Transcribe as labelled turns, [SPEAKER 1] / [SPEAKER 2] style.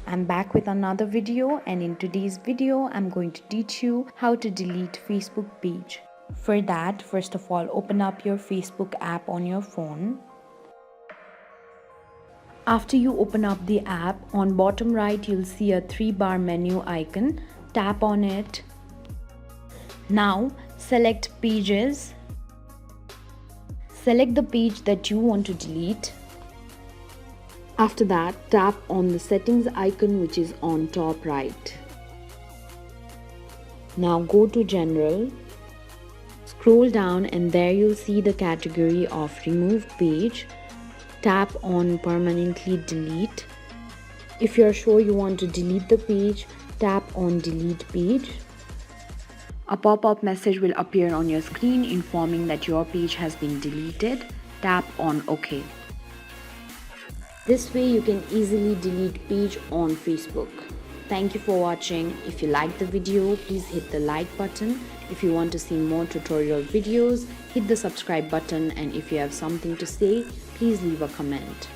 [SPEAKER 1] I'm back with another video, and in today's video I'm going to teach you how to delete Facebook page. For that, first of all, open up your Facebook app on your phone. After you open up the app, on bottom right you'll see a 3-bar menu icon. Tap on it. Now select pages. Select the page that you want to delete. After that, tap on the settings icon which is on top right. Now go to General. Scroll down and there you'll see the category of Remove Page. Tap on Permanently Delete. If you're sure you want to delete the page, tap on Delete Page. A pop-up message will appear on your screen informing that your page has been deleted. Tap on OK. This way you can easily delete page on Facebook. Thank you for watching. If you liked the video, please hit the like button. If you want to see more tutorial videos, hit the subscribe button, and if you have something to say, please leave a comment.